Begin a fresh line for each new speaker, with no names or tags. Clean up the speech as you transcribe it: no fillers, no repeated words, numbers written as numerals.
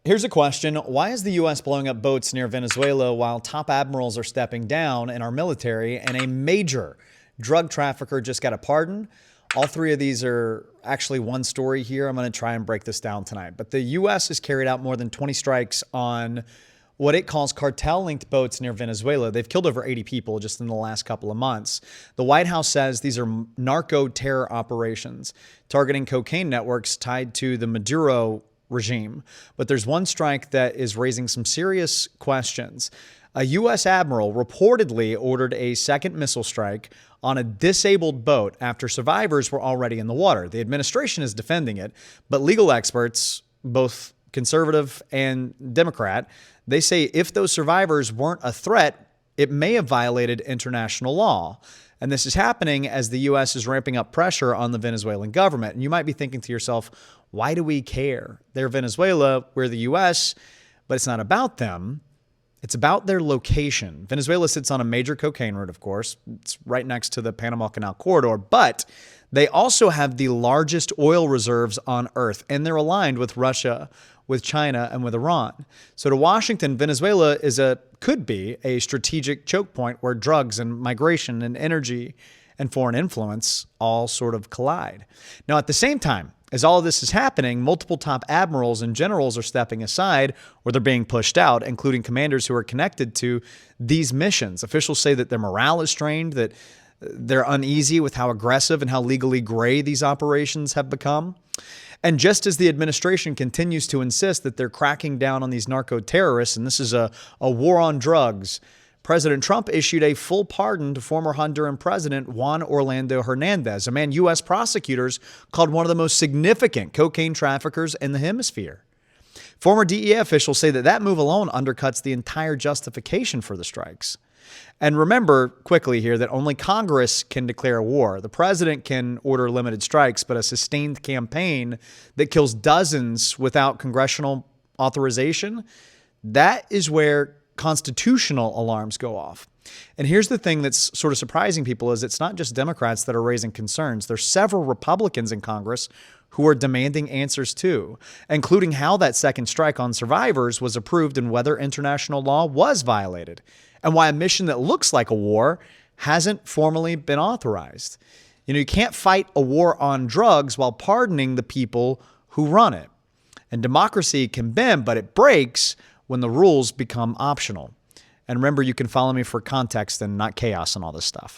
Here's a question. Why is the U.S. blowing up boats near Venezuela while top admirals are stepping down in our military and a major drug trafficker just got a pardon? All three of these are actually one story here. I'm going to try and break this down tonight. But the U.S. has carried out more than 20 strikes on what it calls cartel-linked boats near Venezuela. They've killed over 80 people just in the last couple of months. The White House says these are narco-terror operations targeting cocaine networks tied to the Maduro regime. But there's one strike that is raising some serious questions. A U.S. admiral reportedly ordered a second missile strike on a disabled boat after survivors were already in the water. The administration is defending it, but legal experts, both conservative and Democrat, they say if those survivors weren't a threat, it may have violated international law. And this is happening as the U.S. is ramping up pressure on the Venezuelan government. And you might be thinking to yourself, why do we care? They're Venezuela, we're the U.S., but it's not about them. It's about their location. Venezuela sits on a major cocaine route, of course. It's right next to the Panama Canal corridor, but they also have the largest oil reserves on Earth, and they're aligned with Russia, with China, and with Iran. So to Washington, Venezuela could be a strategic choke point where drugs and migration and energy and foreign influence all sort of collide. Now, at the same time, as all of this is happening, multiple top admirals and generals are stepping aside or they're being pushed out, including commanders who are connected to these missions. Officials say that their morale is strained, that they're uneasy with how aggressive and how legally gray these operations have become. And just as the administration continues to insist that they're cracking down on these narco-terrorists, and this is a war on drugs, President Trump issued a full pardon to former Honduran President Juan Orlando Hernandez, a man U.S. prosecutors called one of the most significant cocaine traffickers in the hemisphere. Former DEA officials say that move alone undercuts the entire justification for the strikes. And remember quickly here that only Congress can declare a war. The president can order limited strikes, but a sustained campaign that kills dozens without congressional authorization, that is where constitutional alarms go off. And here's the thing that's sort of surprising people is it's not just Democrats that are raising concerns. There's several Republicans in Congress who are demanding answers too, including how that second strike on survivors was approved and whether international law was violated, and why a mission that looks like a war hasn't formally been authorized. You can't fight a war on drugs while pardoning the people who run it. And democracy can bend, but it breaks when the rules become optional. And remember, you can follow me for context and not chaos and all this stuff.